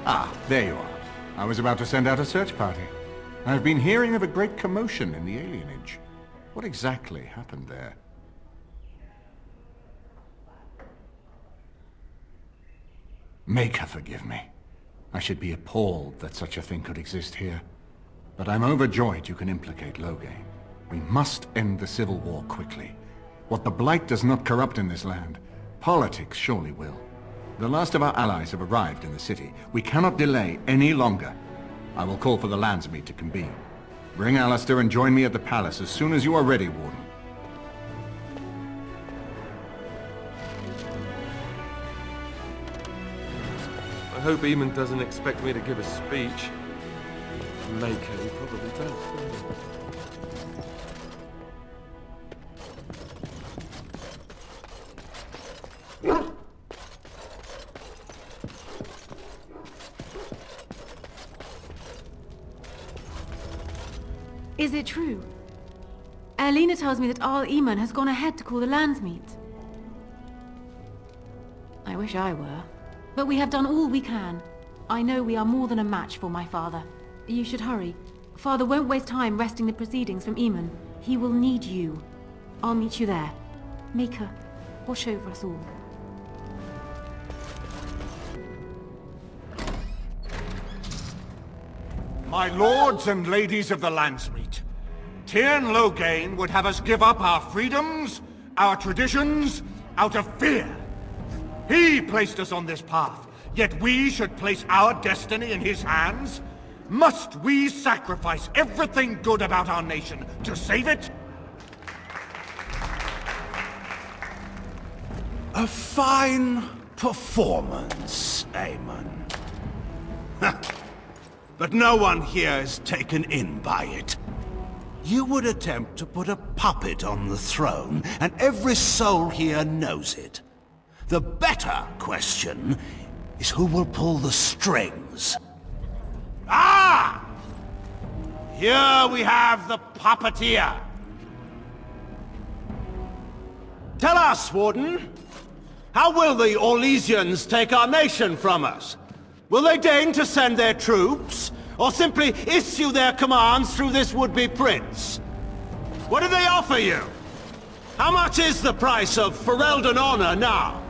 Ah, there you are. I was about to send out a search party. I've been hearing of a great commotion in the alienage. What exactly happened there? Make her forgive me. I should be appalled that such a thing could exist here. But I'm overjoyed you can implicate Loghain. We must end the civil war quickly. What the Blight does not corrupt in this land, politics surely will. The last of our allies have arrived in the city. We cannot delay any longer. I will call for the Landsmeet to convene. Bring Alistair and join me at the palace as soon as you are ready, Warden. I hope Eamon doesn't expect me to give a speech. Make her, he probably does. Is it true? Elena tells me that Arl Eamon has gone ahead to call the Landsmeet. I wish I were. But we have done all we can. I know we are more than a match for my father. You should hurry. Father won't waste time wresting the proceedings from Eamon. He will need you. I'll meet you there. Maker, watch over us all. My lords and ladies of the Landsmeet, Tierran Loghain would have us give up our freedoms, our traditions, out of fear. He placed us on this path, yet we should place our destiny in his hands? Must we sacrifice everything good about our nation to save it? A fine performance, Eamon. But no one here is taken in by it. You would attempt to put a puppet on the throne, and every soul here knows it. The better question is who will pull the strings. Ah! Here we have the puppeteer. Tell us, Warden, how will the Orlesians take our nation from us? Will they deign to send their troops, or simply issue their commands through this would-be prince? What do they offer you? How much is the price of Ferelden honor now?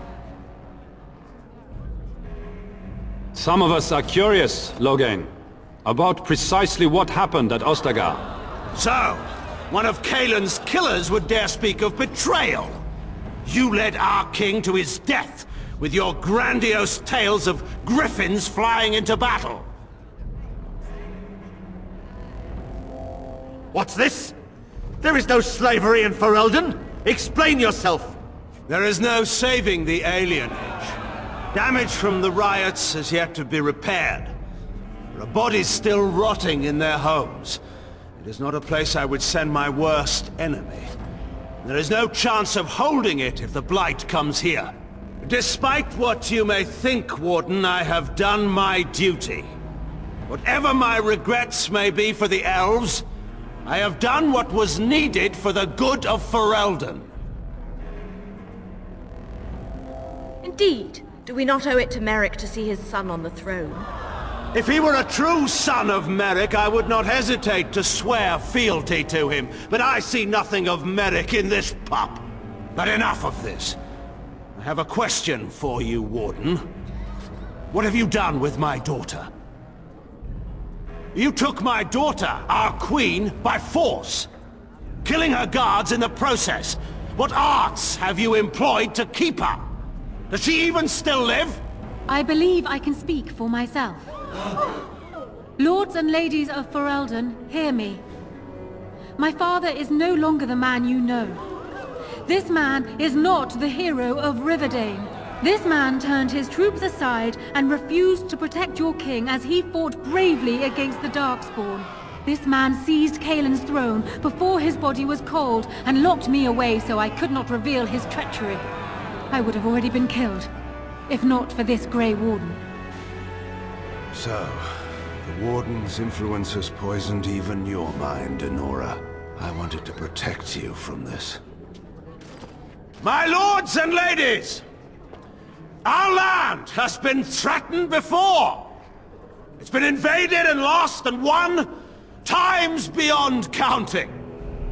Some of us are curious, Loghain, about precisely what happened at Ostagar. So, one of Kaelin's killers would dare speak of betrayal. You led our king to his death with your grandiose tales of griffins flying into battle. What's this? There is no slavery in Ferelden! Explain yourself! There is no saving the alienage. Damage from the riots has yet to be repaired. There are bodies still rotting in their homes. It is not a place I would send my worst enemy. There is no chance of holding it if the Blight comes here. Despite what you may think, Warden, I have done my duty. Whatever my regrets may be for the elves, I have done what was needed for the good of Ferelden. Indeed. Do we not owe it to Merrick to see his son on the throne? If he were a true son of Merrick, I would not hesitate to swear fealty to him. But I see nothing of Merrick in this pup. But enough of this. I have a question for you, Warden. What have you done with my daughter? You took my daughter, our queen, by force, killing her guards in the process. What arts have you employed to keep her? Does she even still live? I believe I can speak for myself. Lords and ladies of Ferelden, hear me. My father is no longer the man you know. This man is not the hero of Riverdane. This man turned his troops aside and refused to protect your king as he fought bravely against the Darkspawn. This man seized Kaelin's throne before his body was cold and locked me away so I could not reveal his treachery. I would have already been killed, if not for this Grey Warden. So, the Warden's influence has poisoned even your mind, Enora. I wanted to protect you from this. My lords and ladies! Our land has been threatened before! It's been invaded and lost and won times beyond counting.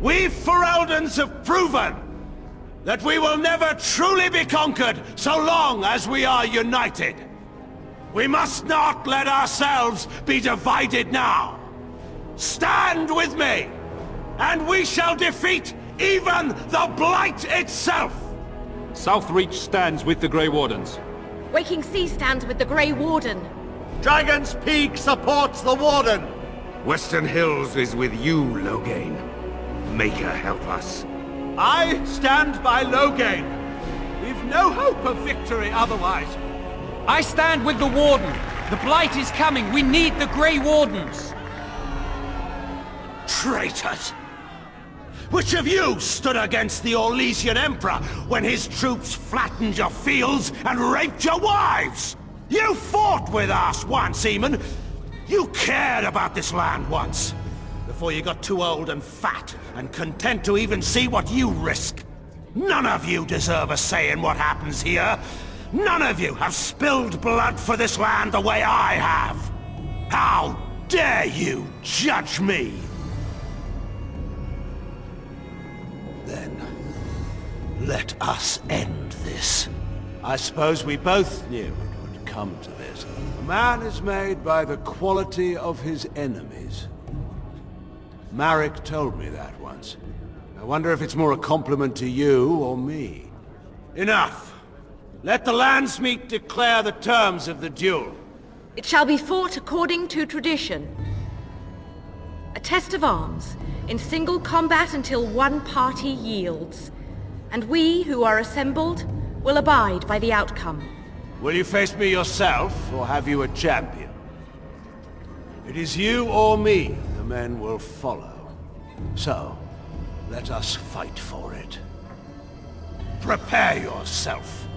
We Fereldens have proven that we will never truly be conquered so long as we are united. We must not let ourselves be divided now. Stand with me, and we shall defeat even the Blight itself! Southreach stands with the Grey Wardens. Waking Sea stands with the Grey Warden. Dragon's Peak supports the Warden! Western Hills is with you, Loghain. Maker help us. I stand by Loghain. We've no hope of victory otherwise. I stand with the Warden. The Blight is coming. We need the Grey Wardens. Traitors! Which of you stood against the Orlesian Emperor when his troops flattened your fields and raped your wives? You fought with us once, Eamon. You cared about this land once. Before you got too old and fat and content to even see what you risk. None of you deserve a say in what happens here. None of you have spilled blood for this land the way I have. How dare you judge me? Then, let us end this. I suppose we both knew it would come to this. A man is made by the quality of his enemies. Marek told me that once. I wonder if it's more a compliment to you or me. Enough! Let the Landsmeet declare the terms of the duel. It shall be fought according to tradition. A test of arms, in single combat until one party yields. And we, who are assembled, will abide by the outcome. Will you face me yourself, or have you a champion? It is you or me the men will follow. So, let us fight for it. Prepare yourself.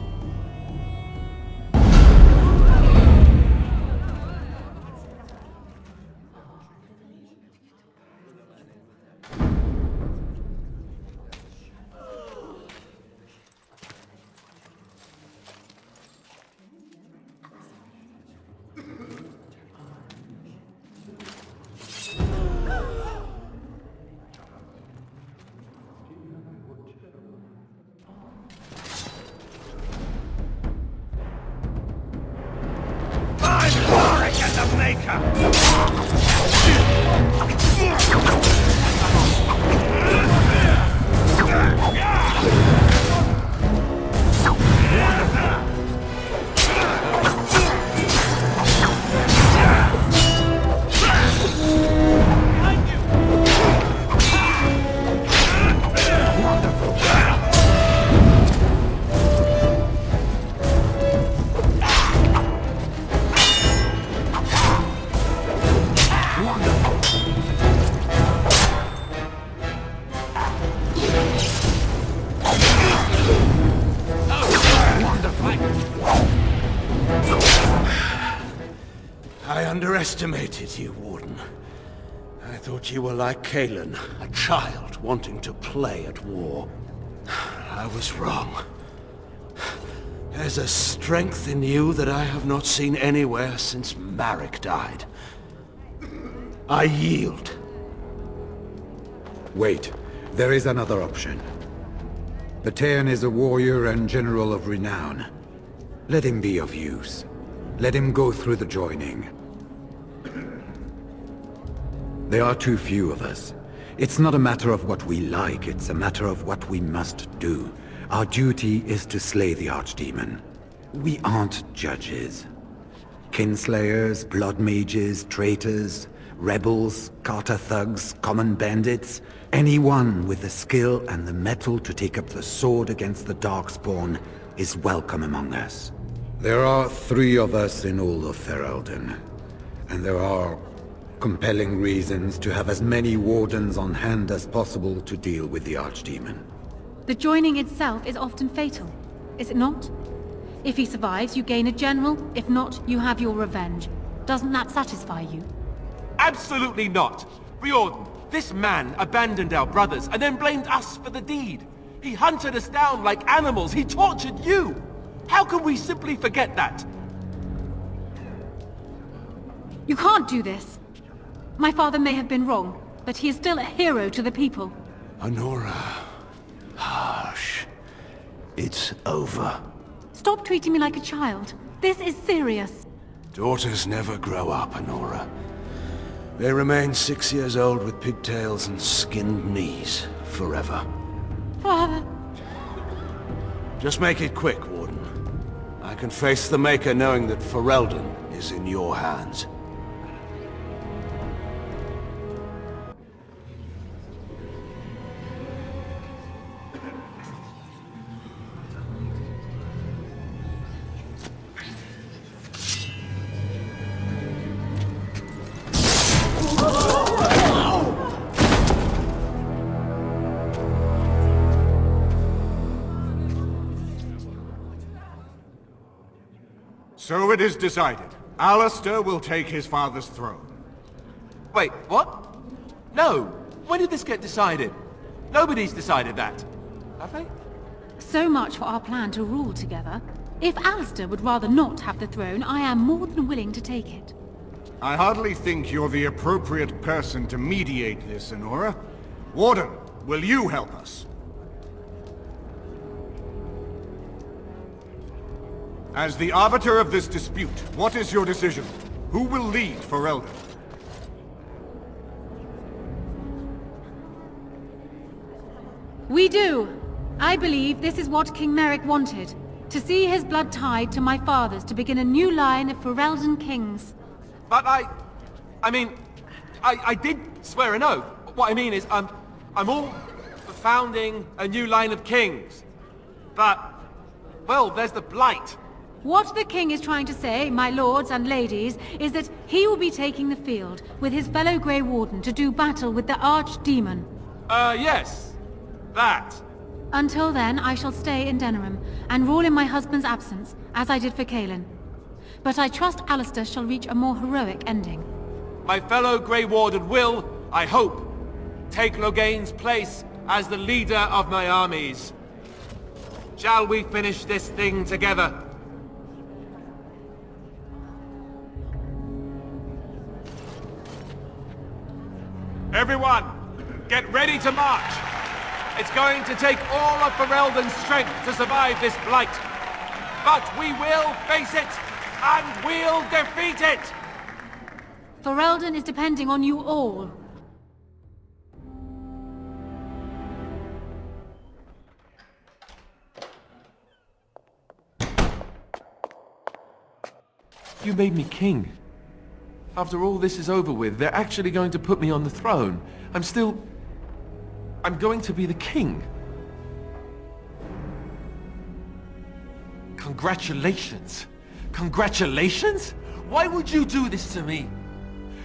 I underestimated you, Warden. I thought you were like Kalen, a child wanting to play at war. I was wrong. There's a strength in you that I have not seen anywhere since Marek died. I yield. Wait, there is another option. Batean is a warrior and general of renown. Let him be of use. Let him go through the joining. There are too few of us. It's not a matter of what we like, it's a matter of what we must do. Our duty is to slay the Archdemon. We aren't judges. Kinslayers, blood mages, traitors, rebels, Carter thugs, common bandits. Anyone with the skill and the mettle to take up the sword against the Darkspawn is welcome among us. There are 3 of us in all of Ferelden, and there are compelling reasons to have as many wardens on hand as possible to deal with the Archdemon. The joining itself is often fatal, is it not? If he survives, you gain a general. If not, you have your revenge. Doesn't that satisfy you? Absolutely not! Riordan, this man abandoned our brothers and then blamed us for the deed. He hunted us down like animals. He tortured you! How can we simply forget that? You can't do this. My father may have been wrong, but he is still a hero to the people. Honora. Hush. It's over. Stop treating me like a child. This is serious. Daughters never grow up, Honora. They remain 6 years old with pigtails and skinned knees forever. Father. Just make it quick, Warden. I can face the Maker knowing that Ferelden is in your hands. So it is decided. Alistair will take his father's throne. Wait, what? No. When did this get decided? Nobody's decided that. Have they? So much for our plan to rule together. If Alistair would rather not have the throne, I am more than willing to take it. I hardly think you're the appropriate person to mediate this, Honora. Warden, will you help us? As the arbiter of this dispute, what is your decision? Who will lead Ferelden? We do. I believe this is what King Merrick wanted. To see his blood tied to my father's to begin a new line of Ferelden kings. But I did swear an oath. What I mean is, I'm all for founding a new line of kings. But, well, there's the Blight. What the king is trying to say, my lords and ladies, is that he will be taking the field with his fellow Grey Warden to do battle with the Archdemon. Yes. That. Until then, I shall stay in Denerim and rule in my husband's absence, as I did for Kaelin. But I trust Alistair shall reach a more heroic ending. My fellow Grey Warden will, I hope, take Logain's place as the leader of my armies. Shall we finish this thing together? Everyone, get ready to march! It's going to take all of Ferelden's strength to survive this blight. But we will face it, and we'll defeat it! Ferelden is depending on you all. You made me king. After all this is over with, they're actually going to put me on the throne. I'm going to be the king. Congratulations. Congratulations? Why would you do this to me?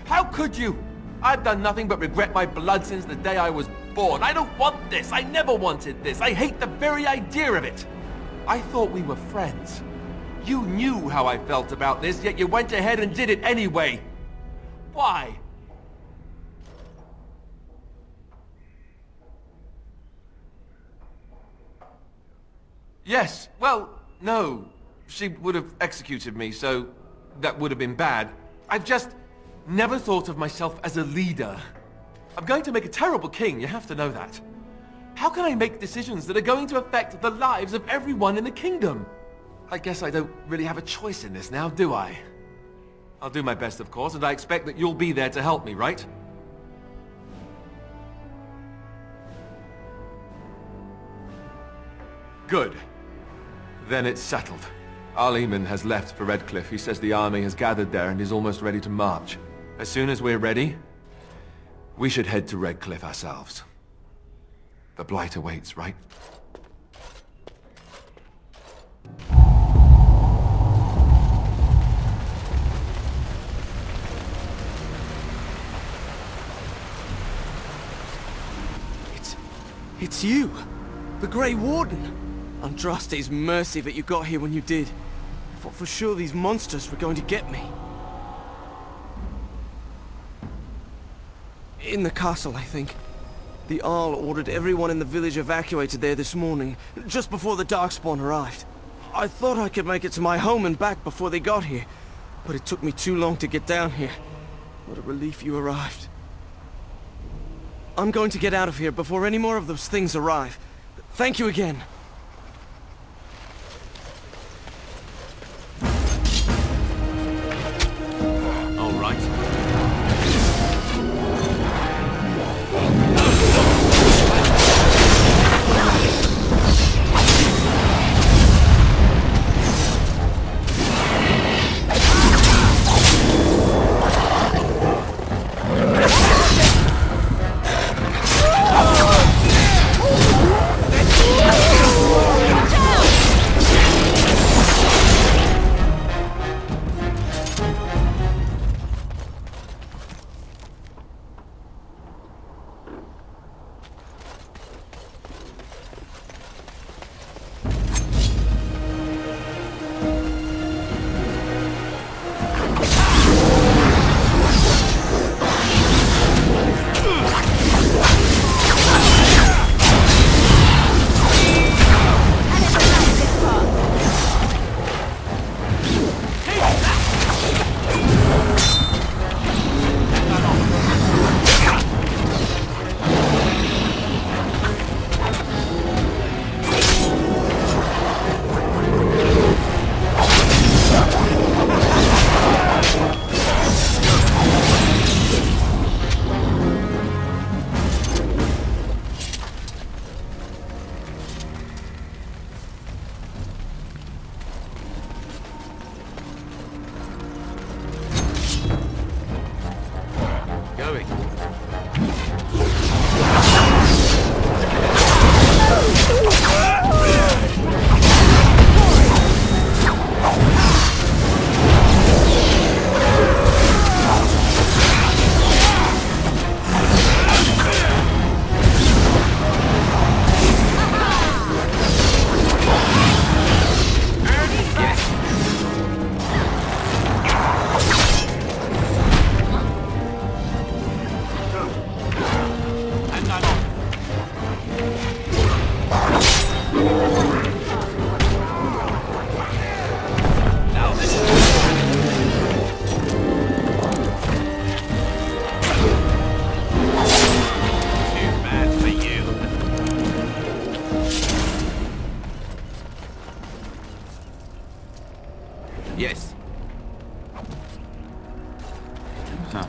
How could you? I've done nothing but regret my blood since the day I was born. I don't want this. I never wanted this. I hate the very idea of it. I thought we were friends. You knew how I felt about this, yet you went ahead and did it anyway. Why? Yes, well, no. She would have executed me, so that would have been bad. I've just never thought of myself as a leader. I'm going to make a terrible king, you have to know that. How can I make decisions that are going to affect the lives of everyone in the kingdom? I guess I don't really have a choice in this now, do I? I'll do my best, of course, and I expect that you'll be there to help me, right? Good. Then it's settled. Arleman has left for Redcliffe. He says the army has gathered there and is almost ready to march. As soon as we're ready, we should head to Redcliffe ourselves. The Blight awaits, right? It's you! The Grey Warden! Andraste's mercy that you got here when you did. I thought for sure these monsters were going to get me. In the castle, I think. The Arl ordered everyone in the village evacuated there this morning, just before the Darkspawn arrived. I thought I could make it to my home and back before they got here, but it took me too long to get down here. What a relief you arrived. I'm going to get out of here before any more of those things arrive. Thank you again. All right. Yes. Huh.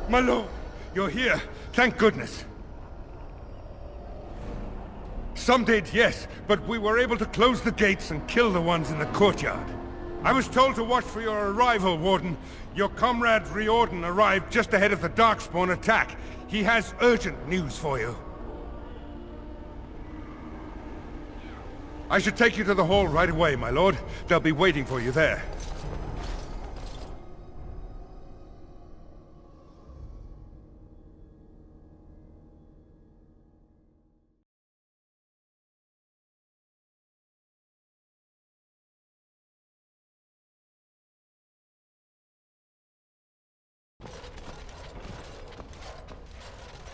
My lord, you're here. Thank goodness. Some did, yes, but we were able to close the gates and kill the ones in the courtyard. I was told to watch for your arrival, Warden. Your comrade Riordan arrived just ahead of the Darkspawn attack. He has urgent news for you. I should take you to the hall right away, my lord. They'll be waiting for you there.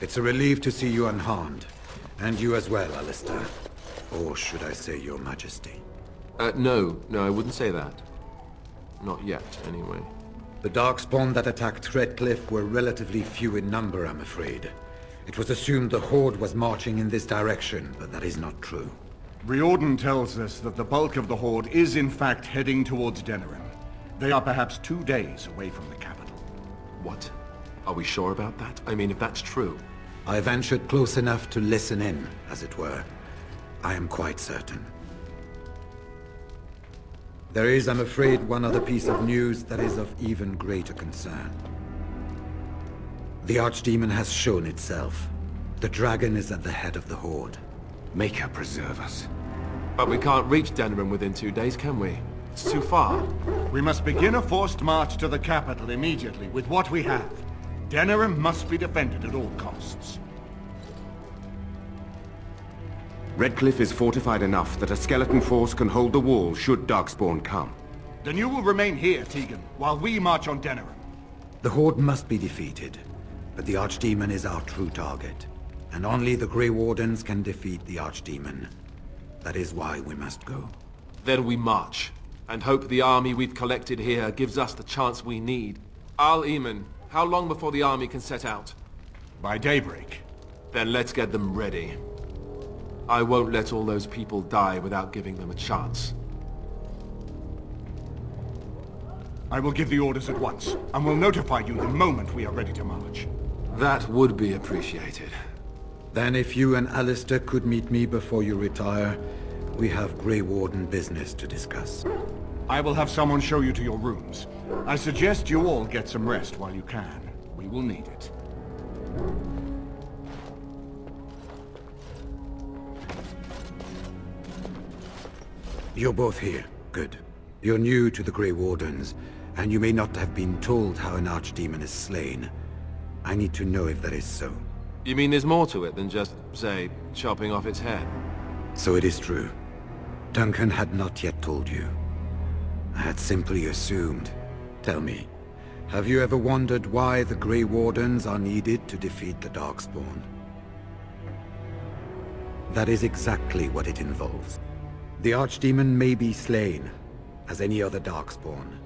It's a relief to see you unharmed. And you as well, Alistair. Or should I say your majesty? No, I wouldn't say that. Not yet, anyway. The Darkspawn that attacked Redcliffe were relatively few in number, I'm afraid. It was assumed the Horde was marching in this direction, but that is not true. Riordan tells us that the bulk of the Horde is in fact heading towards Denerim. They are perhaps 2 days away from the capital. What? Are we sure about that? I mean, if that's true... I ventured close enough to listen in, as it were. I am quite certain. There is, I'm afraid, one other piece of news that is of even greater concern. The Archdemon has shown itself. The dragon is at the head of the Horde. Maker preserve us. But we can't reach Denerim within 2 days, can we? It's too far. We must begin a forced march to the capital immediately with what we have. Denerim must be defended at all costs. Redcliffe is fortified enough that a skeleton force can hold the wall should Darkspawn come. Then you will remain here, Tegan, while we march on Denerim. The Horde must be defeated, but the Archdemon is our true target. And only the Grey Wardens can defeat the Archdemon. That is why we must go. Then we march, and hope the army we've collected here gives us the chance we need. Al-Eamon, how long before the army can set out? By daybreak. Then let's get them ready. I won't let all those people die without giving them a chance. I will give the orders at once, and will notify you the moment we are ready to march. That would be appreciated. Then if you and Alistair could meet me before you retire, we have Grey Warden business to discuss. I will have someone show you to your rooms. I suggest you all get some rest while you can. We will need it. You're both here. Good. You're new to the Grey Wardens, and you may not have been told how an Archdemon is slain. I need to know if that is so. You mean there's more to it than just, say, chopping off its head? So it is true. Duncan had not yet told you. I had simply assumed. Tell me, have you ever wondered why the Grey Wardens are needed to defeat the Darkspawn? That is exactly what it involves. The Archdemon may be slain, as any other Darkspawn,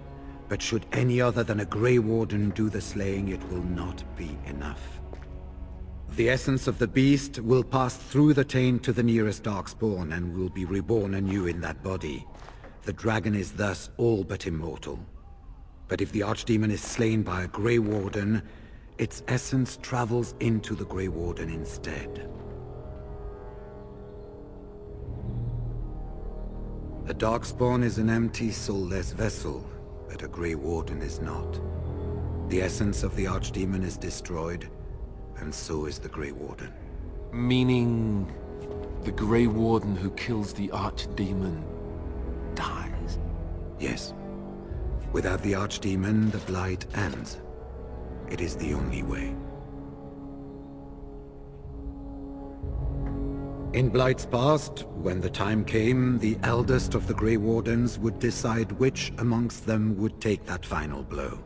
but should any other than a Grey Warden do the slaying, it will not be enough. The essence of the beast will pass through the taint to the nearest Darkspawn and will be reborn anew in that body. The dragon is thus all but immortal. But if the Archdemon is slain by a Grey Warden, its essence travels into the Grey Warden instead. A Darkspawn is an empty, soulless vessel, but a Grey Warden is not. The essence of the Archdemon is destroyed, and so is the Grey Warden. Meaning... the Grey Warden who kills the Archdemon dies? Yes. Without the Archdemon, the Blight ends. It is the only way. In Blight's past, when the time came, the eldest of the Grey Wardens would decide which amongst them would take that final blow.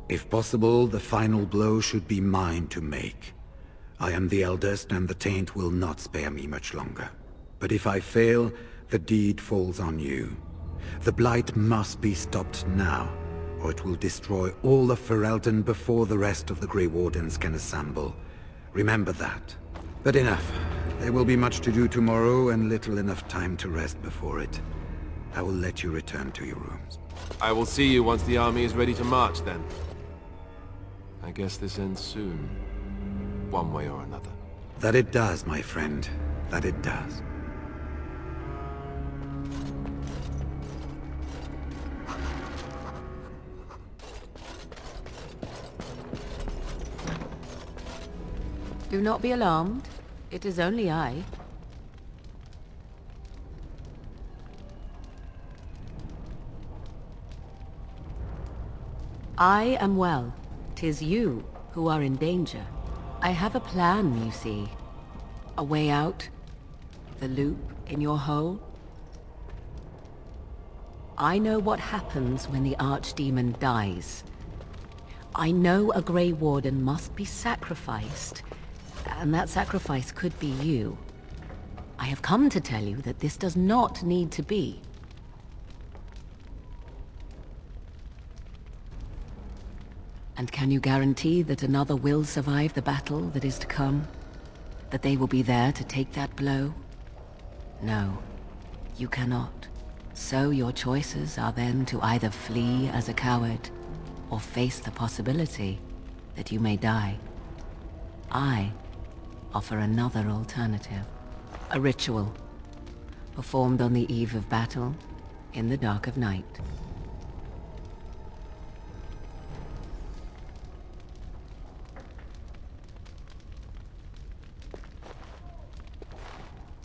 If possible, the final blow should be mine to make. I am the eldest, and the taint will not spare me much longer. But if I fail, the deed falls on you. The Blight must be stopped now, or it will destroy all of Ferelden before the rest of the Grey Wardens can assemble. Remember that. But enough. There will be much to do tomorrow, and little enough time to rest before it. I will let you return to your rooms. I will see you once the army is ready to march, then. I guess this ends soon. One way or another. That it does, my friend. That it does. Do not be alarmed. It is only I. I am well. 'Tis you who are in danger. I have a plan, you see. A way out. The loop in your hole. I know what happens when the Archdemon dies. I know a Grey Warden must be sacrificed, and that sacrifice could be you. I have come to tell you that this does not need to be. And can you guarantee that another will survive the battle that is to come? That they will be there to take that blow? No, you cannot. So your choices are then to either flee as a coward, or face the possibility that you may die. I offer another alternative. A ritual, performed on the eve of battle, in the dark of night.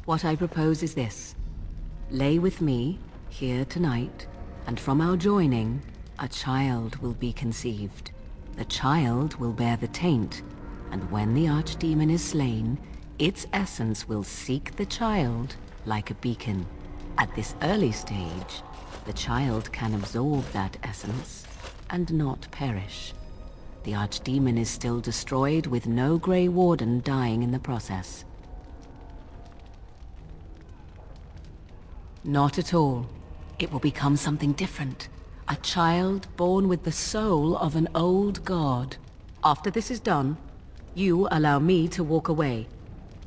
What I propose is this. Lay with me, here tonight, and from our joining, a child will be conceived. The child will bear the taint, and when the Archdemon is slain, its essence will seek the child like a beacon. At this early stage, the child can absorb that essence and not perish. The Archdemon is still destroyed with no Grey Warden dying in the process. Not at all. It will become something different. A child born with the soul of an old god. After this is done, you allow me to walk away,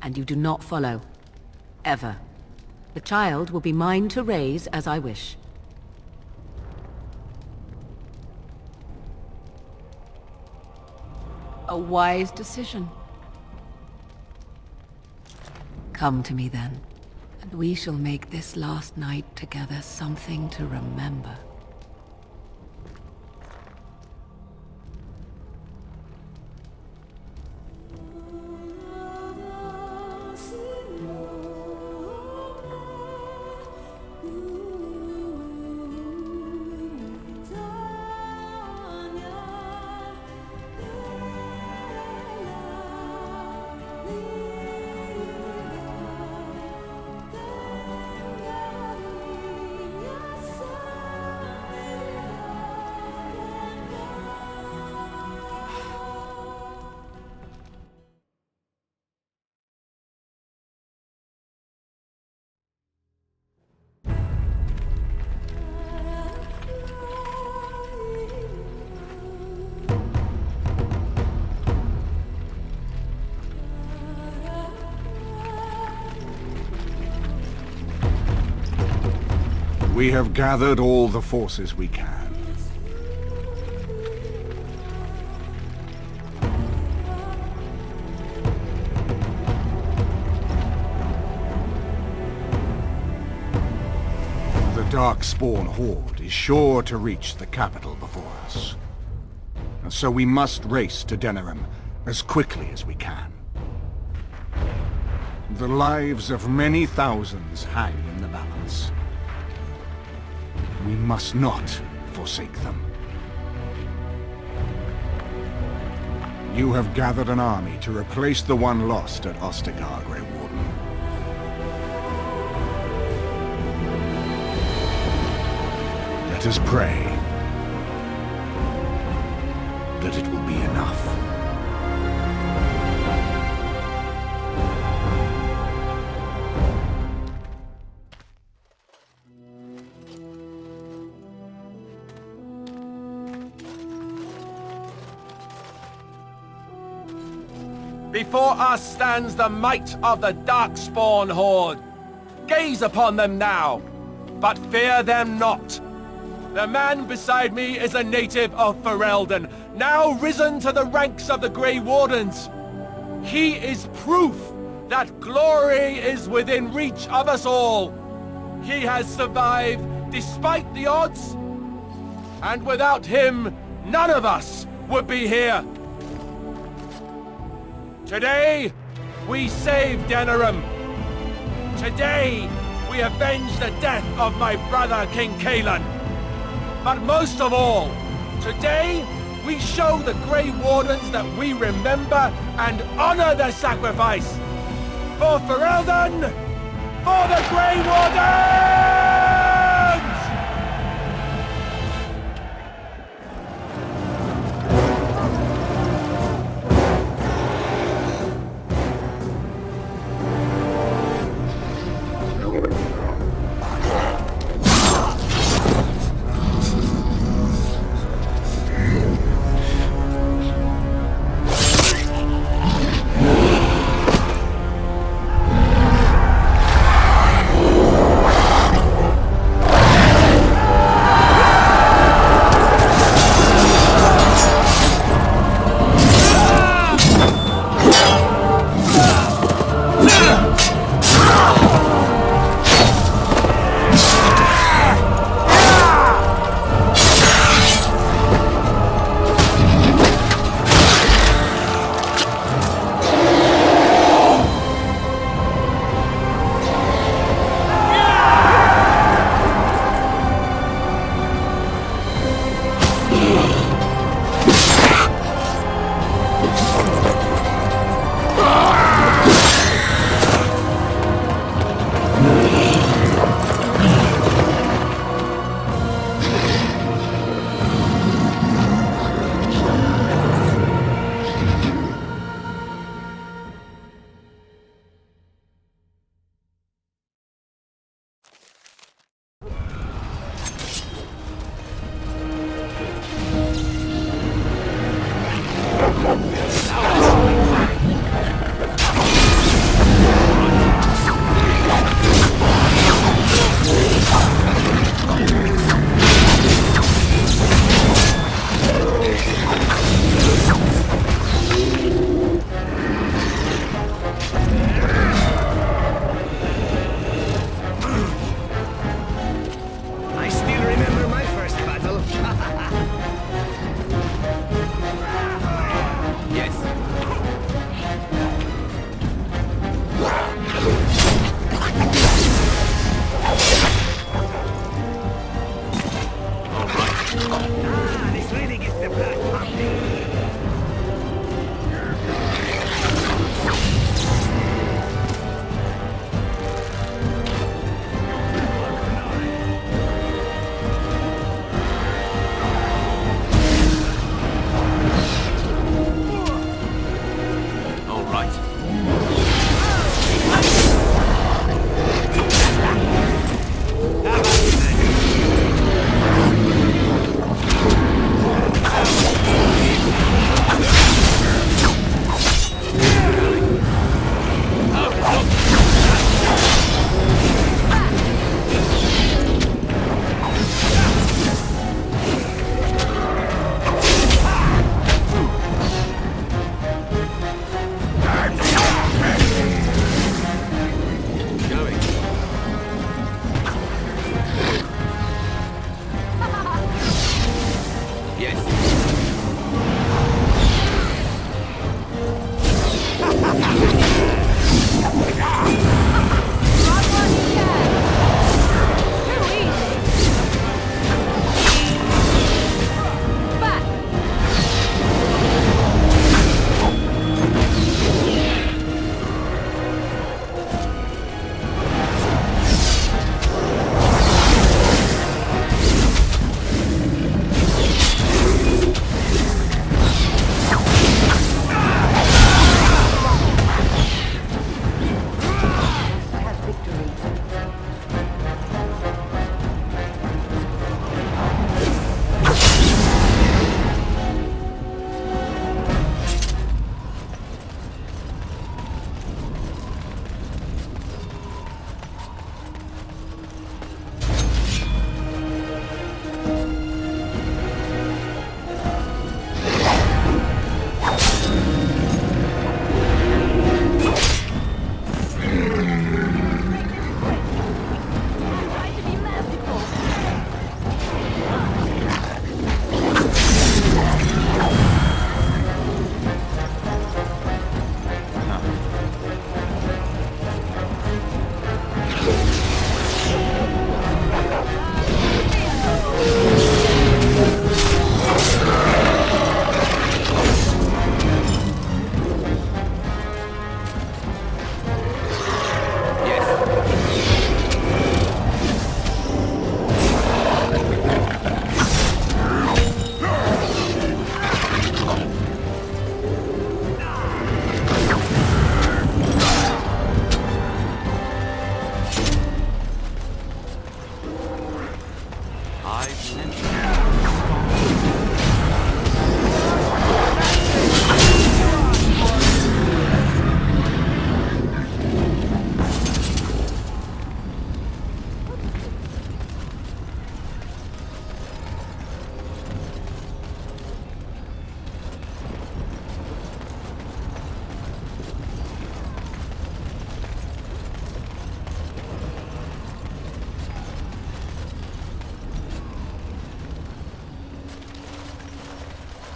and you do not follow. Ever. The child will be mine to raise as I wish. A wise decision. Come to me then. And we shall make this last night together something to remember. We have gathered all the forces we can. The Darkspawn Horde is sure to reach the capital before us. And so we must race to Denerim as quickly as we can. The lives of many thousands hang in the balance. We must not forsake them. You have gathered an army to replace the one lost at Ostagar, Grey Warden. Let us pray that it will be enough. Before us stands the might of the Darkspawn Horde. Gaze upon them now, but fear them not. The man beside me is a native of Ferelden, now risen to the ranks of the Grey Wardens. He is proof that glory is within reach of us all. He has survived despite the odds, and without him, none of us would be here. Today, we saved Denerim. Today, we avenge the death of my brother, King Kaelan. But most of all, today, we show the Grey Wardens that we remember and honor their sacrifice. For Ferelden, for the Grey Wardens!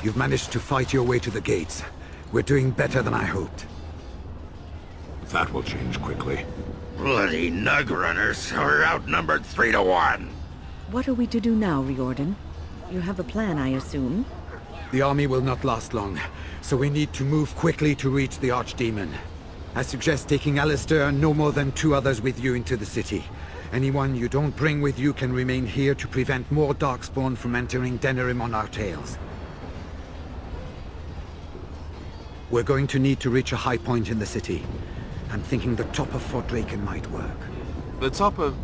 You've managed to fight your way to the gates. We're doing better than I hoped. That will change quickly. Bloody nug runners are outnumbered 3 to 1. What are we to do now, Riordan? You have a plan, I assume? The army will not last long, so we need to move quickly to reach the Archdemon. I suggest taking Alistair and no more than 2 others with you into the city. Anyone you don't bring with you can remain here to prevent more Darkspawn from entering Denerim on our tails. We're going to need to reach a high point in the city. I'm thinking the top of Fort Draken might work. The top of...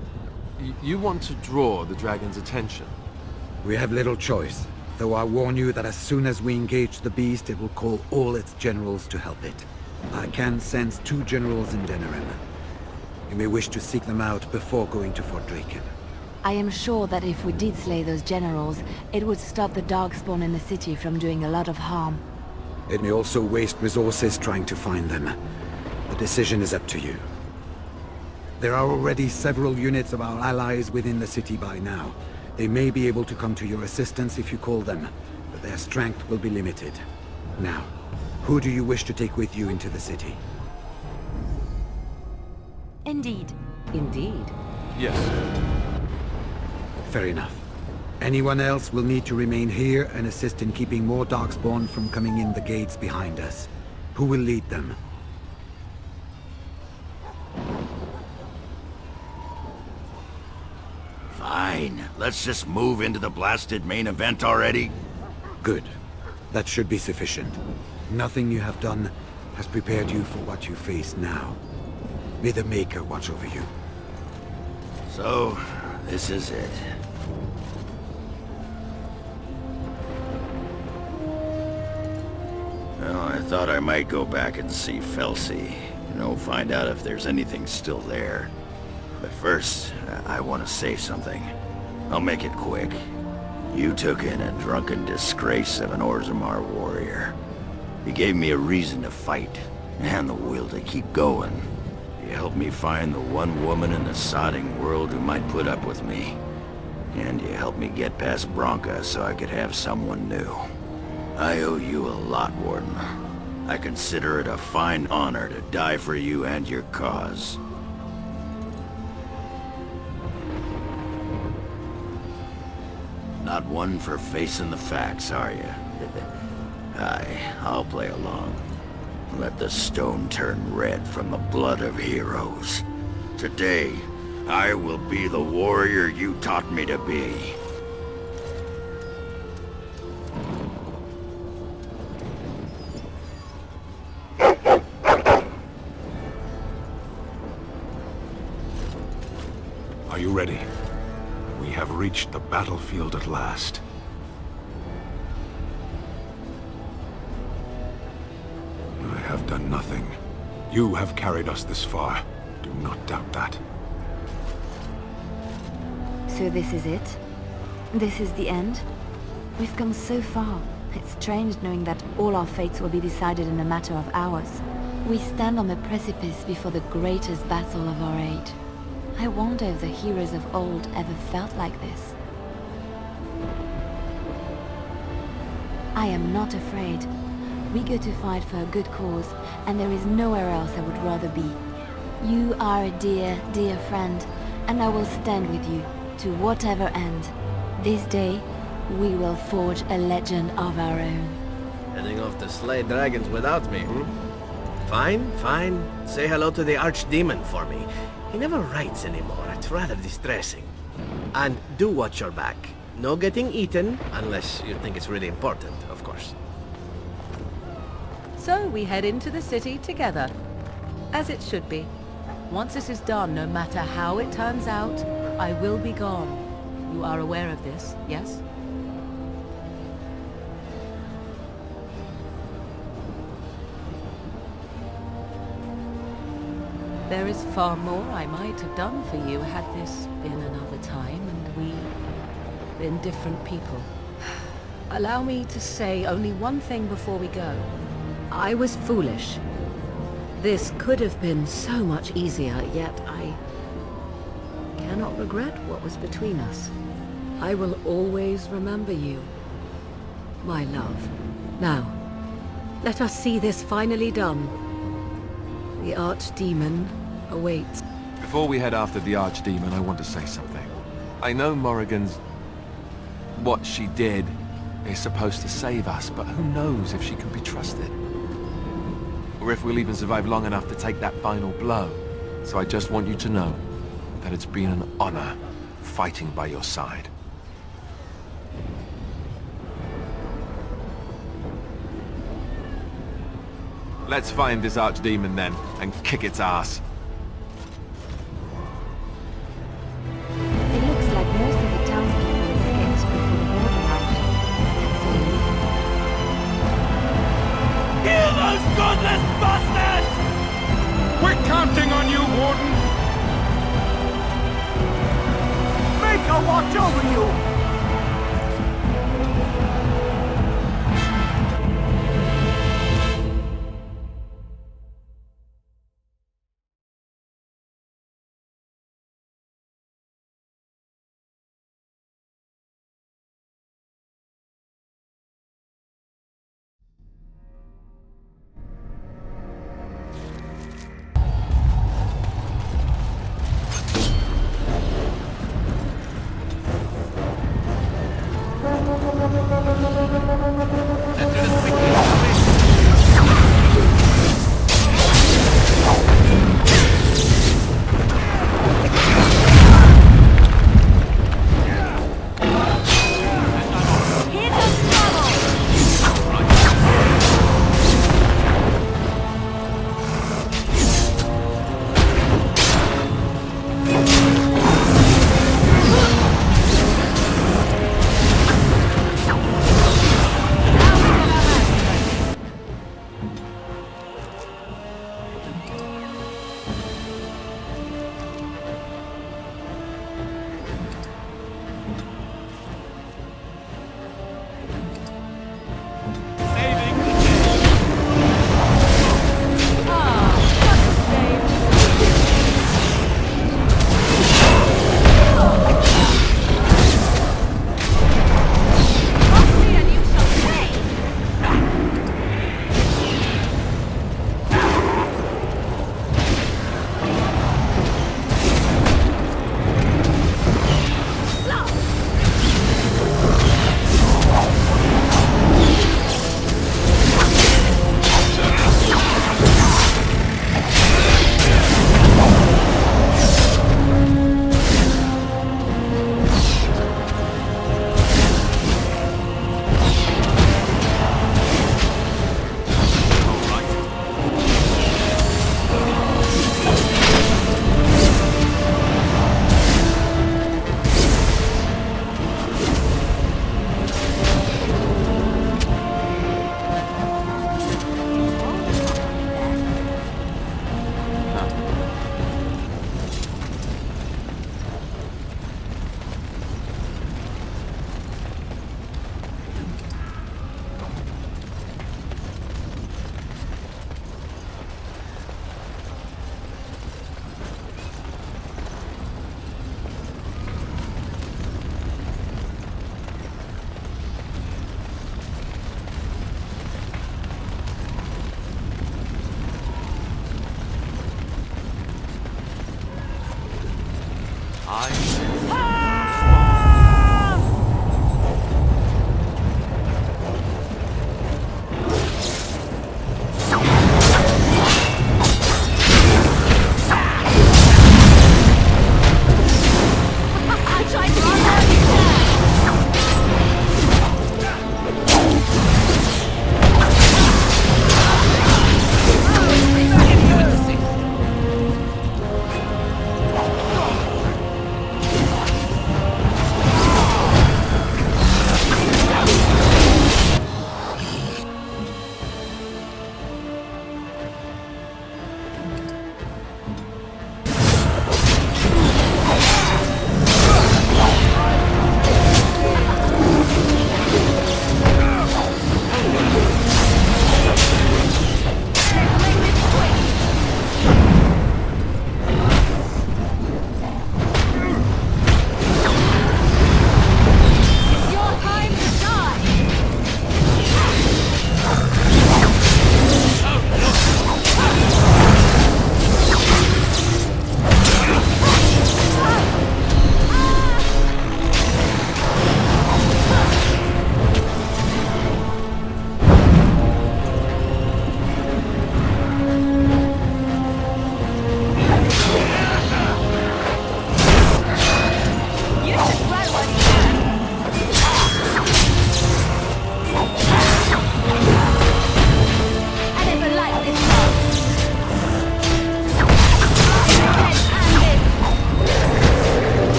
You want to draw the dragon's attention? We have little choice, though I warn you that as soon as we engage the beast, it will call all its generals to help it. I can sense 2 generals in Denerim. You may wish to seek them out before going to Fort Draken. I am sure that if we did slay those generals, it would stop the Darkspawn in the city from doing a lot of harm. It may also waste resources trying to find them. The decision is up to you. There are already several units of our allies within the city by now. They may be able to come to your assistance if you call them, but their strength will be limited. Now, who do you wish to take with you into the city? Indeed. Indeed. Yes. Fair enough. Anyone else will need to remain here and assist in keeping more Darkspawn from coming in the gates behind us. Who will lead them? Fine. Let's just move into the blasted main event already. Good. That should be sufficient. Nothing you have done has prepared you for what you face now. May the Maker watch over you. So, this is it. Well, I thought I might go back and see Felsi. Find out if there's anything still there. But first, I want to say something. I'll make it quick. You took in a drunken disgrace of an Orzammar warrior. You gave me a reason to fight, and the will to keep going. You helped me find the one woman in the sodding world who might put up with me. And you helped me get past Bronca so I could have someone new. I owe you a lot, Warden. I consider it a fine honor to die for you and your cause. Not one for facing the facts, are you? I'll play along. Let the stone turn red from the blood of heroes. Today, I will be the warrior you taught me to be. Are you ready? We have reached the battlefield at last. I have done nothing. You have carried us this far. Do not doubt that. So this is it? This is the end? We've come so far. It's strange knowing that all our fates will be decided in a matter of hours. We stand on the precipice before the greatest battle of our age. I wonder if the heroes of old ever felt like this. I am not afraid. We go to fight for a good cause, and there is nowhere else I would rather be. You are a dear, dear friend, and I will stand with you, to whatever end. This day, we will forge a legend of our own. Heading off to slay dragons without me, Fine, fine. Say hello to the Archdemon for me. He never writes anymore. It's rather distressing. And do watch your back. No getting eaten, unless you think it's really important, of course. So we head into the city together. As it should be. Once this is done, no matter how it turns out, I will be gone. You are aware of this, yes? There is far more I might have done for you had this been another time and we been different people. Allow me to say only one thing before we go. I was foolish. This could have been so much easier, yet I cannot regret what was between us. I will always remember you, my love. Now, let us see this finally done. The Archdemon awaits. Before we head after the Archdemon, I want to say something. I know Morrigan's... what she did is supposed to save us, but who knows if she can be trusted? Or if we'll even survive long enough to take that final blow. So I just want you to know that it's been an honor fighting by your side. Let's find this Archdemon then, and kick its ass. It looks like most of the townspeople escaped before the border out. Kill those godless bastards! We're counting on you, Warden! Make her watch over you!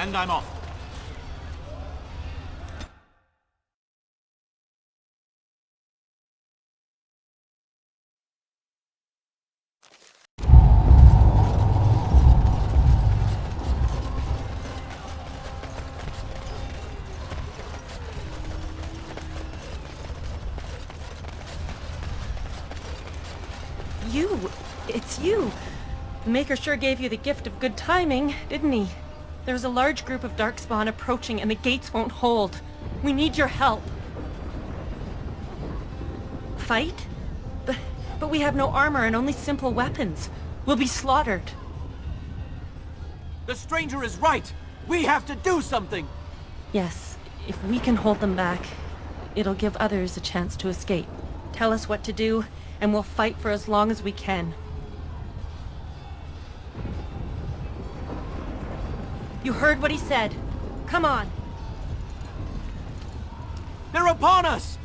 and I'm off. It's you! The Maker sure gave you the gift of good timing, didn't he? There's a large group of Darkspawn approaching and the gates won't hold. We need your help. Fight? But we have no armor and only simple weapons. We'll be slaughtered. The stranger is right! We have to do something! Yes, if we can hold them back, it'll give others a chance to escape. Tell us what to do, and we'll fight for as long as we can. You heard what he said. Come on. They're upon us!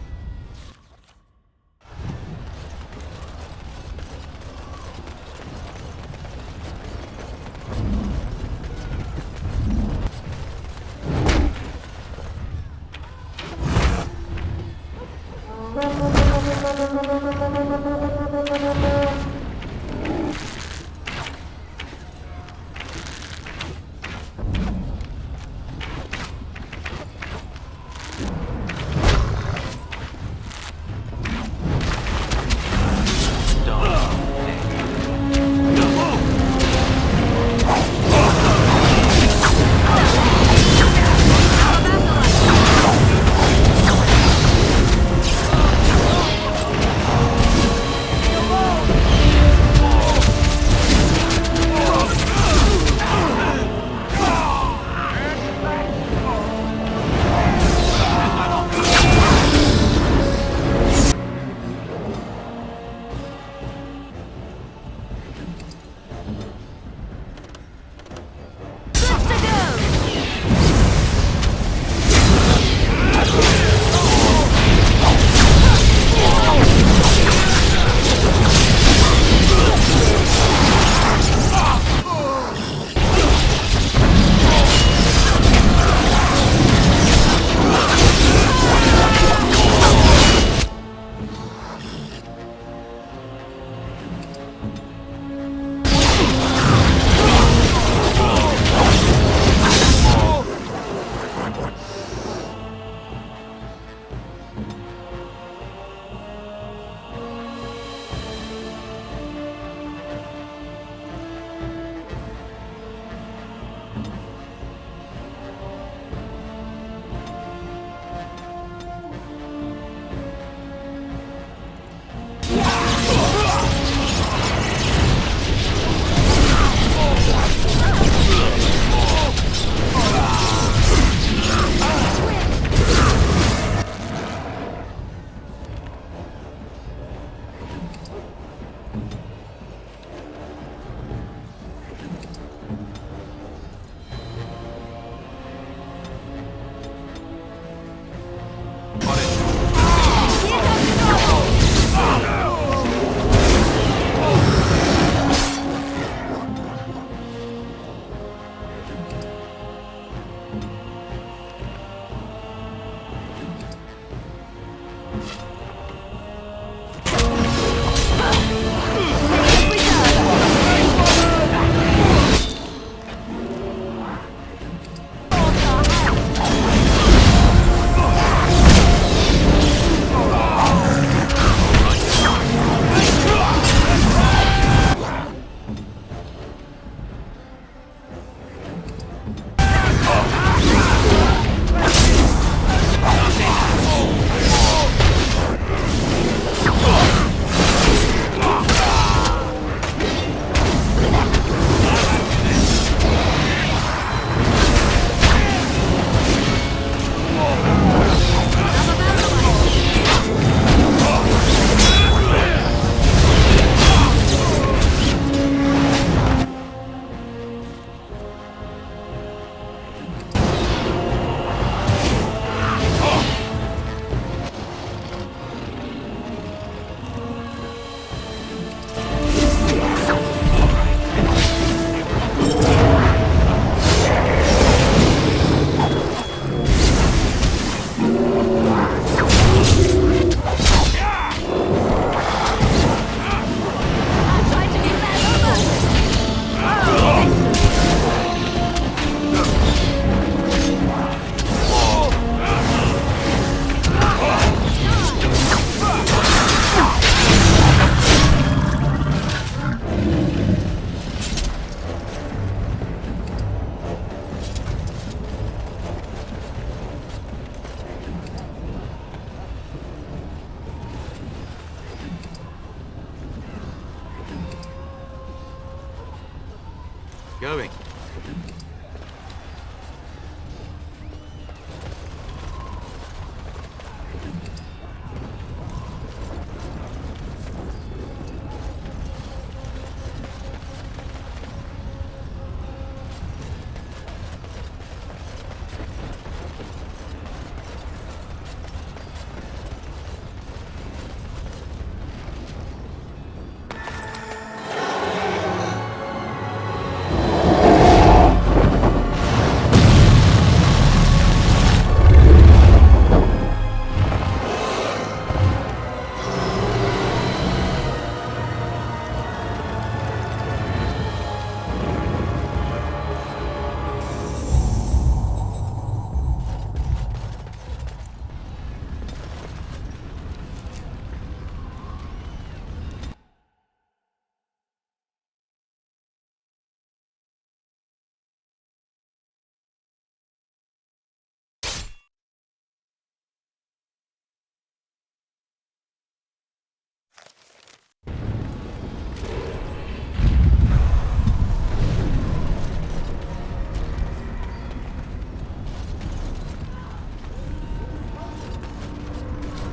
going.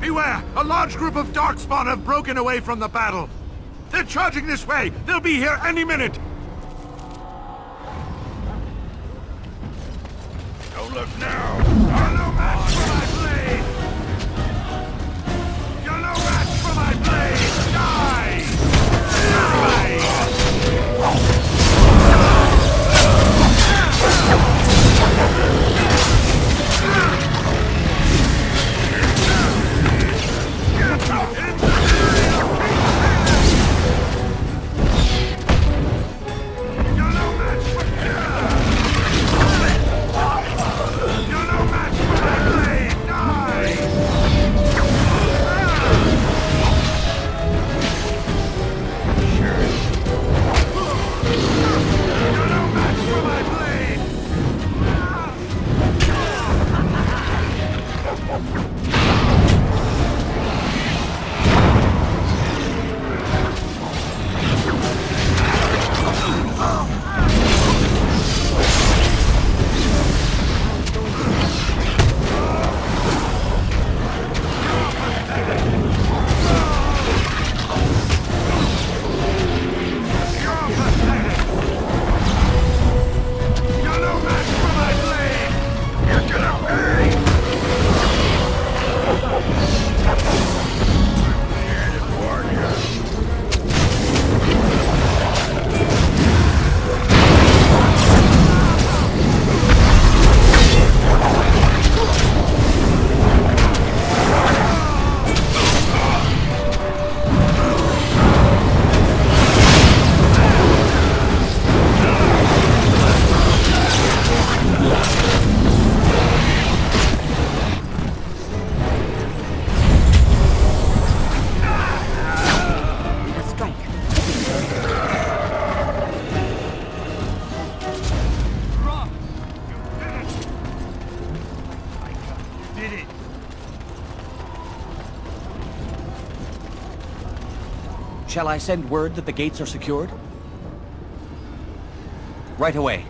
Beware! A large group of Darkspawn have broken away from the battle! They're charging this way! They'll be here any minute! Don't look now! You're no match for my blade! You're no match for my blade! Die! Shall I send word that the gates are secured? Right away.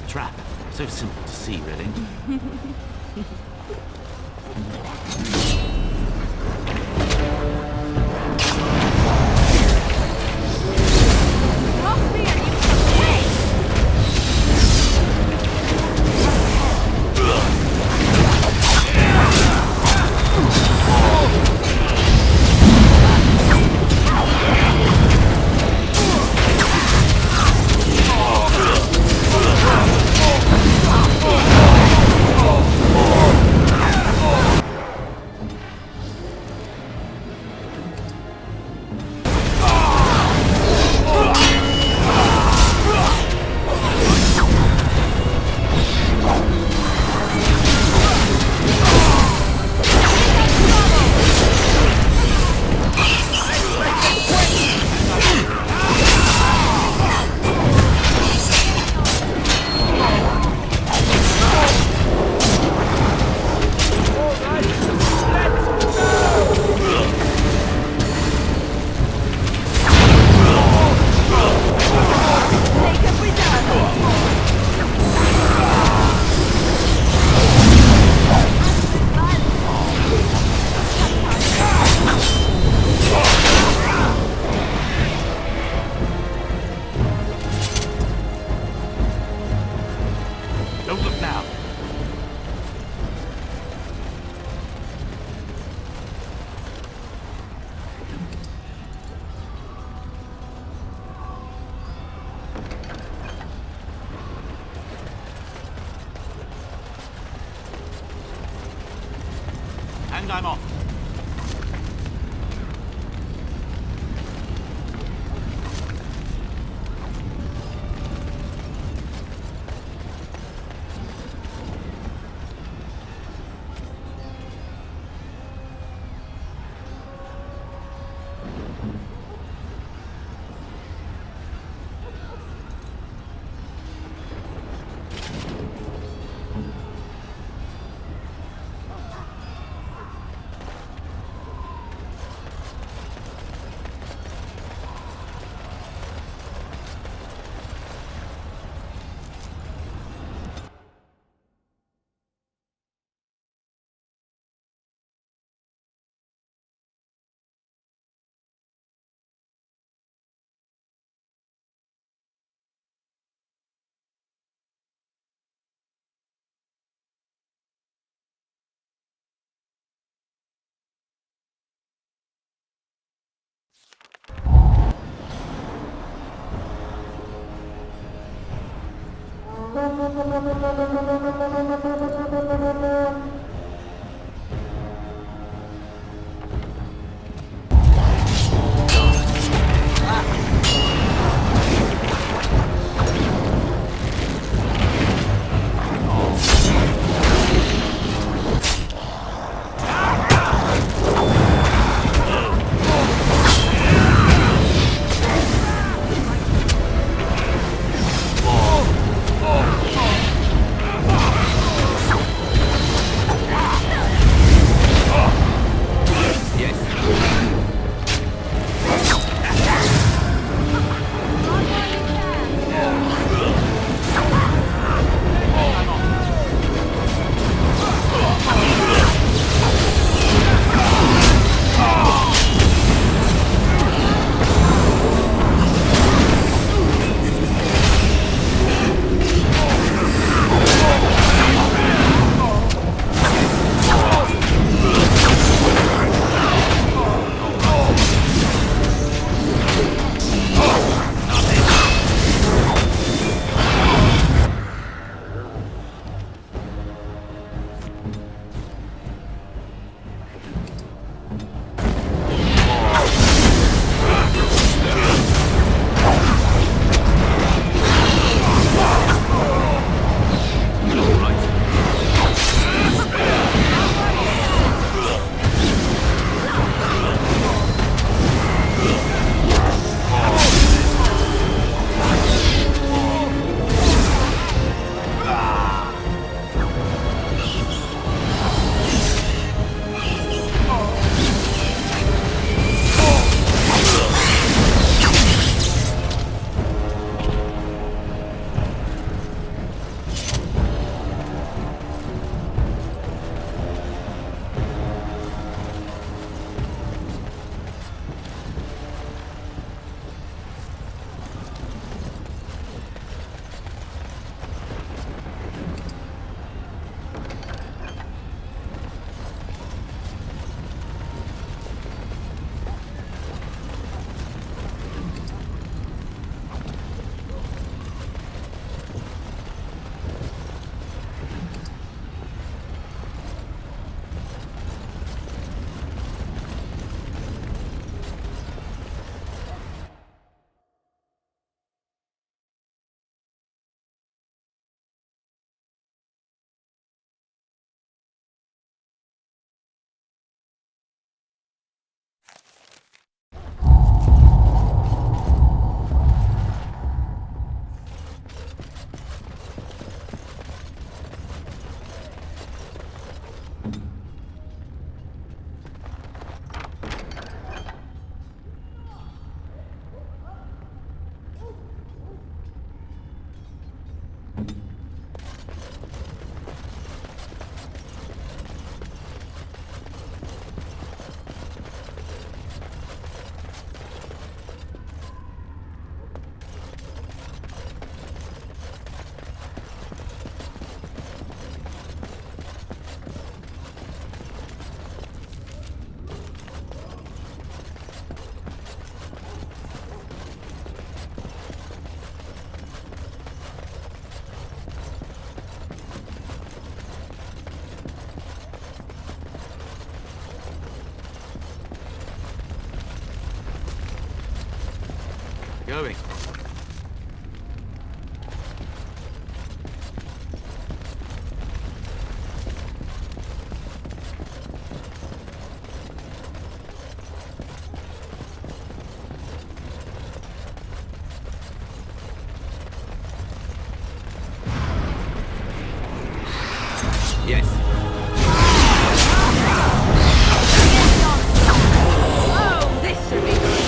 trap. So simple to see, really. And I'm off. Yes. Oh, this should be good.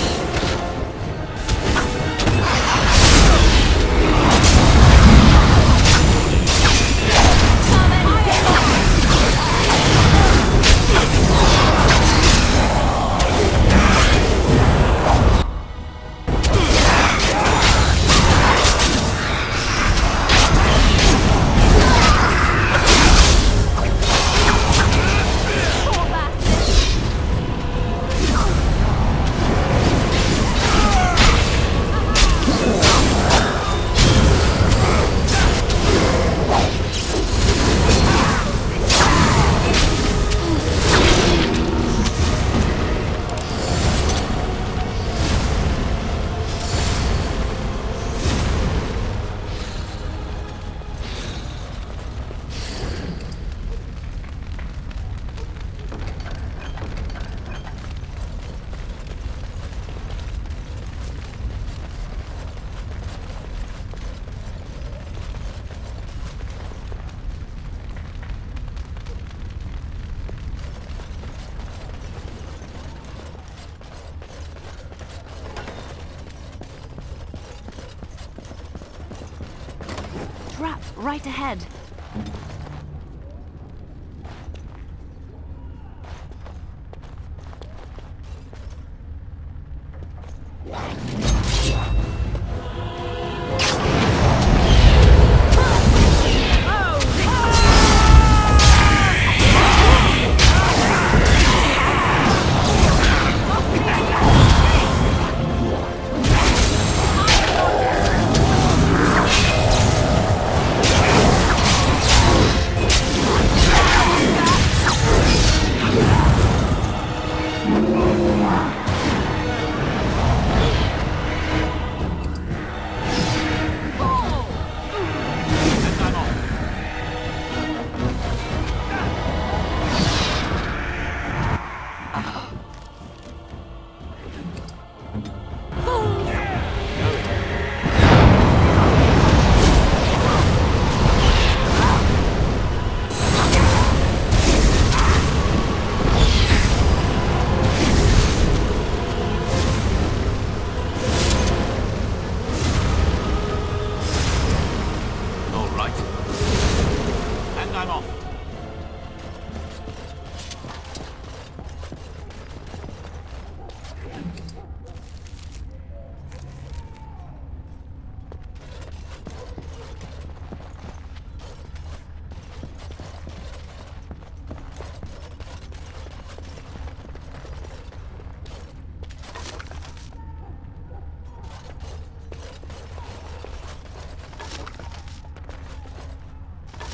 Trap, right ahead.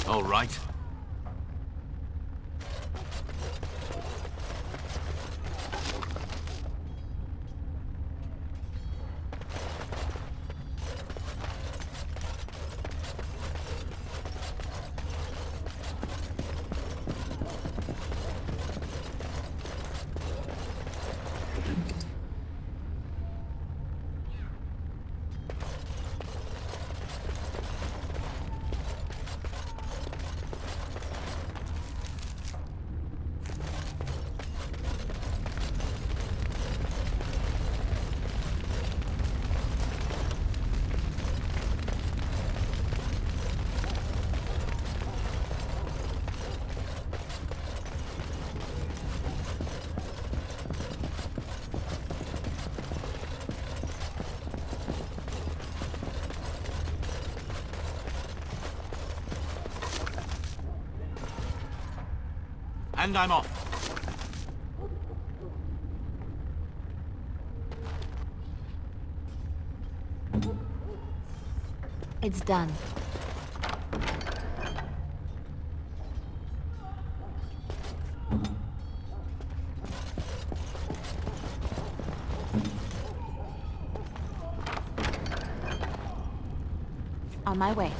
All right. And I'm off. It's done. On my way.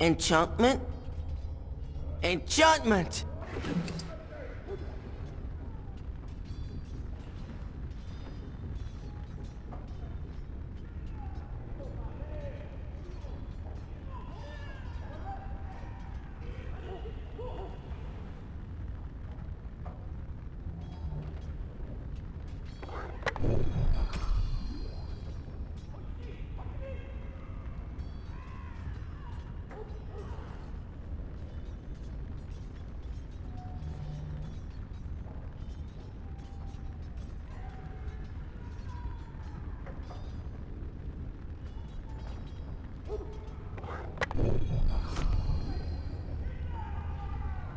Enchantment? Enchantment!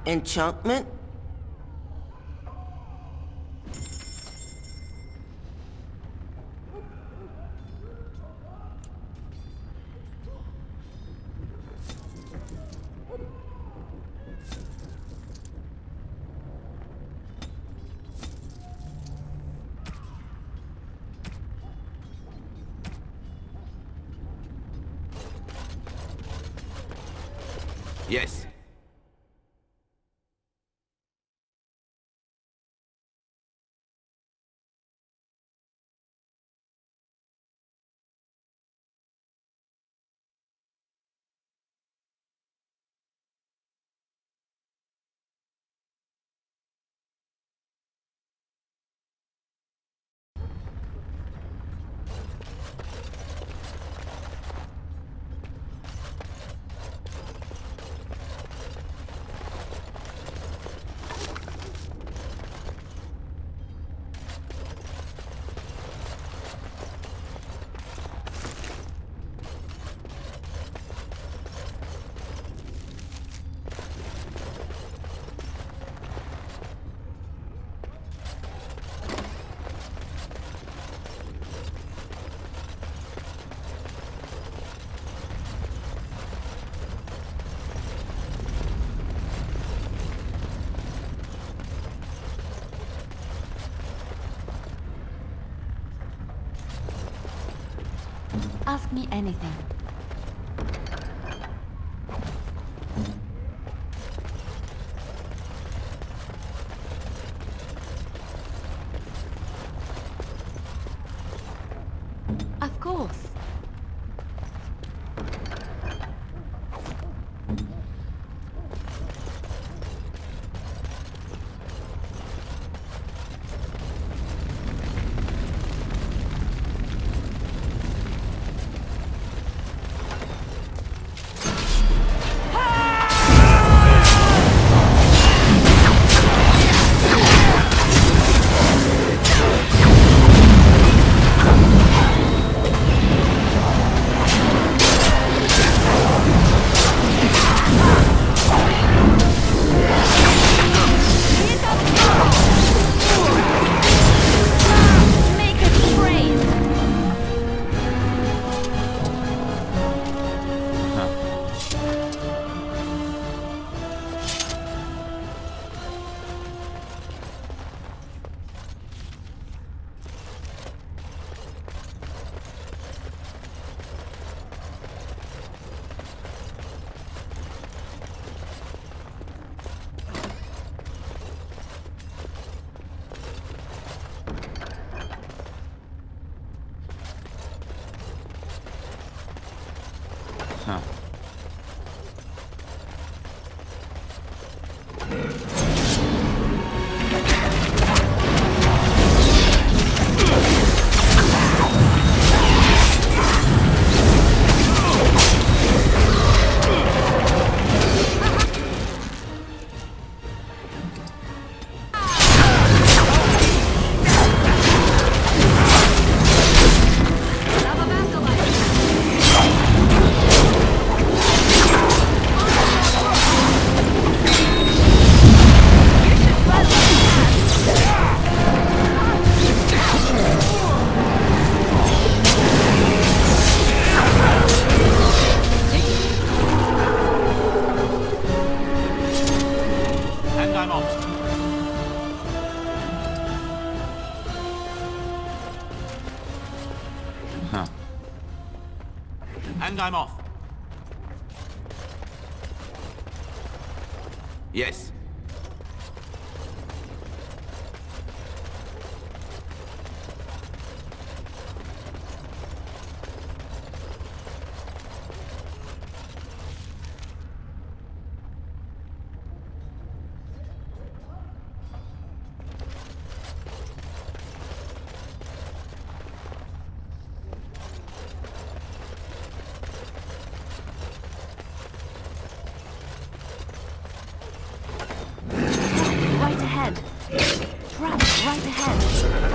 Enchantment? Yes. Ask me anything. Of course. And I'm off. Yes. Right ahead. Trap right ahead.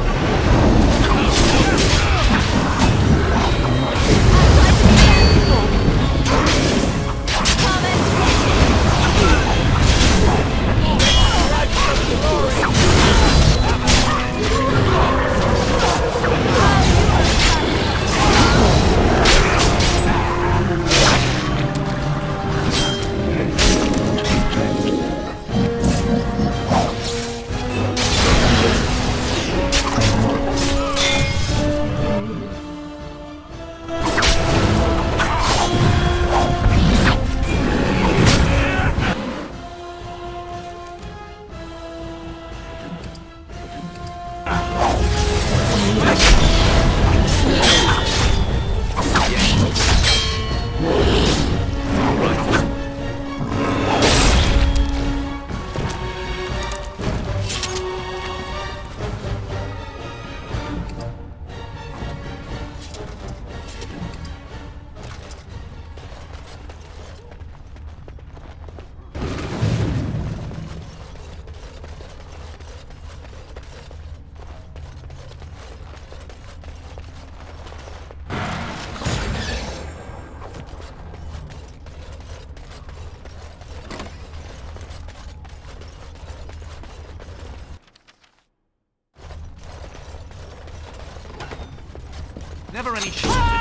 Never any shortage.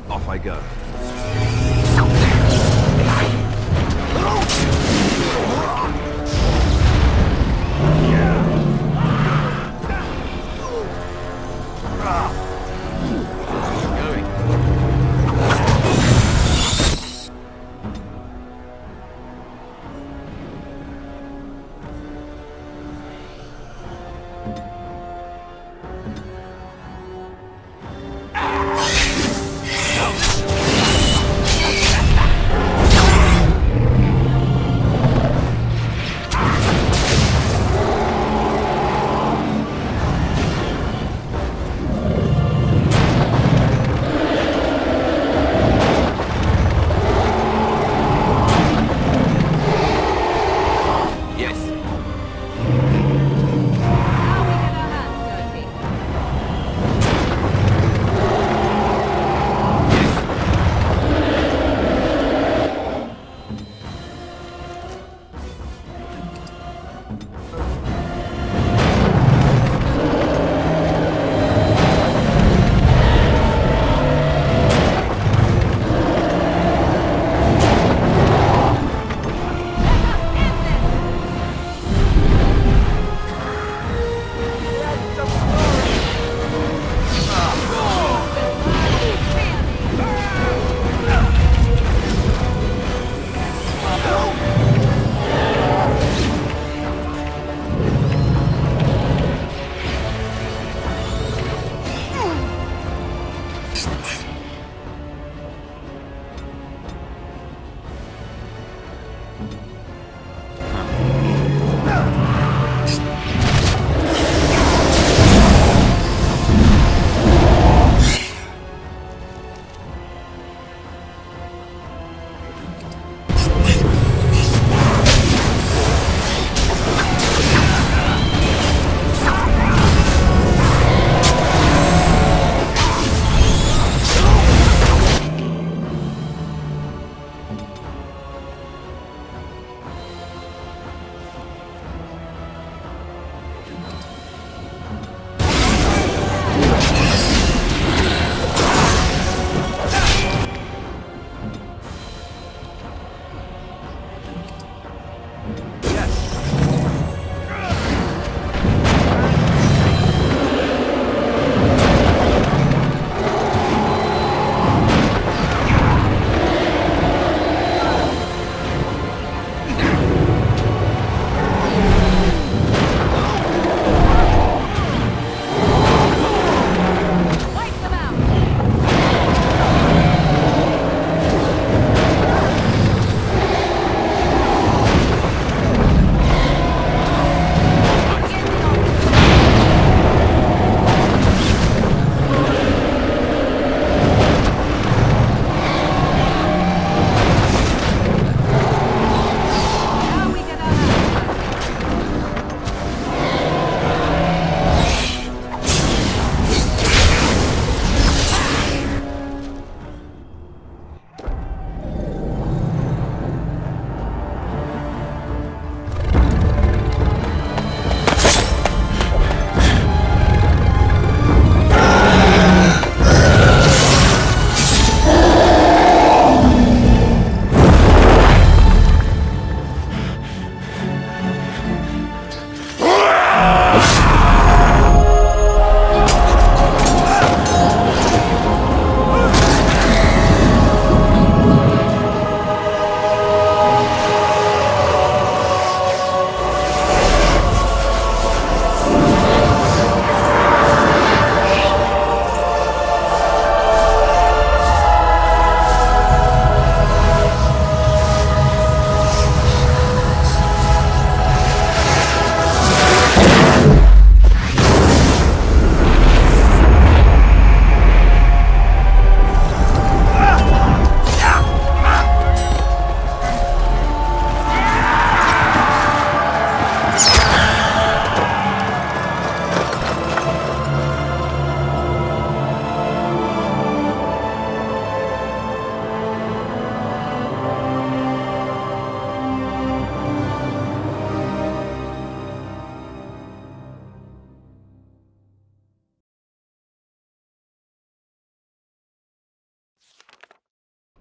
Off I go.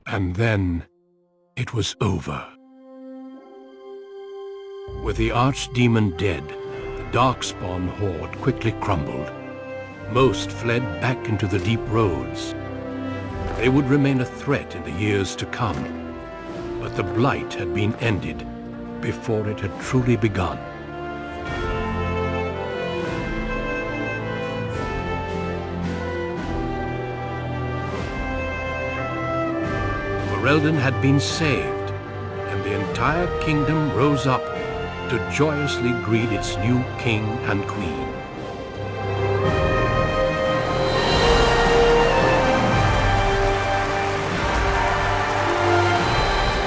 And then, it was over. With the Archdemon dead, the Darkspawn horde quickly crumbled. Most fled back into the deep roads. They would remain a threat in the years to come. But the Blight had been ended before it had truly begun. Ferelden had been saved, and the entire kingdom rose up to joyously greet its new king and queen.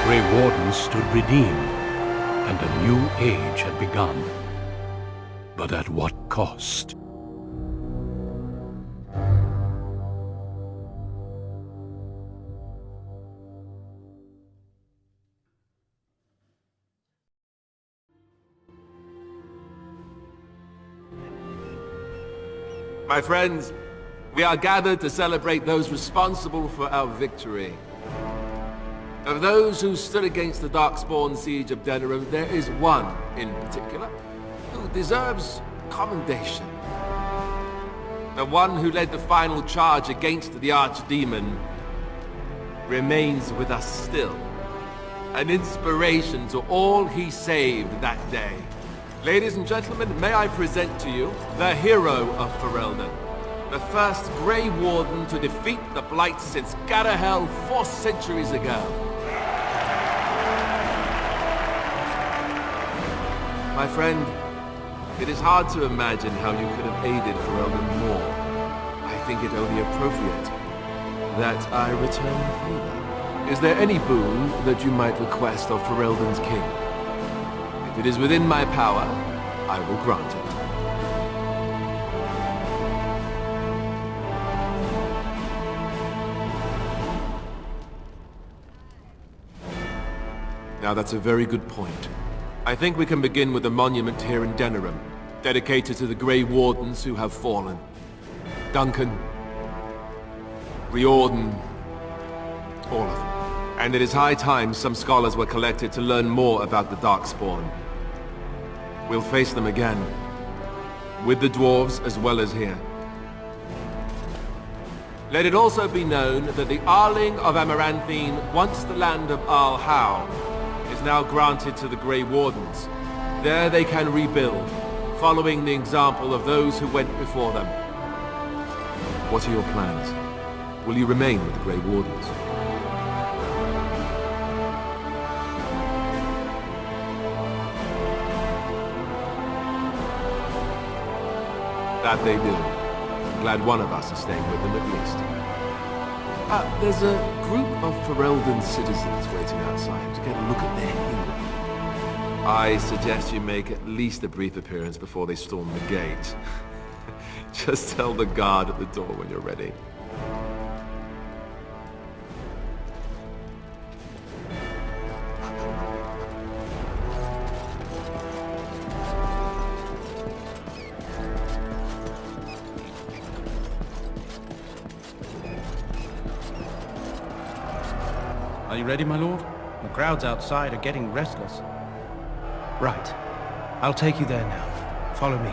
Grey Wardens stood redeemed, and a new age had begun. But at what cost? My friends, we are gathered to celebrate those responsible for our victory. Of those who stood against the Darkspawn siege of Denerim, there is one in particular who deserves commendation. The one who led the final charge against the Archdemon remains with us still, an inspiration to all he saved that day. Ladies and gentlemen, may I present to you the hero of Ferelden, the first Grey Warden to defeat the Blight since Garahel 4 centuries ago. My friend, it is hard to imagine how you could have aided Ferelden more. I think it only appropriate that I return the favor. Is there any boon that you might request of Ferelden's king? If it is within my power, I will grant it. Now that's a very good point. I think we can begin with a monument here in Denerim, dedicated to the Grey Wardens who have fallen. Duncan, Riordan, all of them. And it is high time some scholars were collected to learn more about the Darkspawn. We'll face them again, with the dwarves as well as here. Let it also be known that the Arling of Amaranthine, once the land of Arl Howe, is now granted to the Grey Wardens. There they can rebuild, following the example of those who went before them. What are your plans? Will you remain with the Grey Wardens? That they do. I'm glad one of us is staying with them at least. There's a group of Ferelden citizens waiting outside to get a look at their hero. I suggest you make at least a brief appearance before they storm the gate. Just tell the guard at the door when you're ready. Are you ready, my lord? The crowds outside are getting restless. Right. I'll take you there now. Follow me.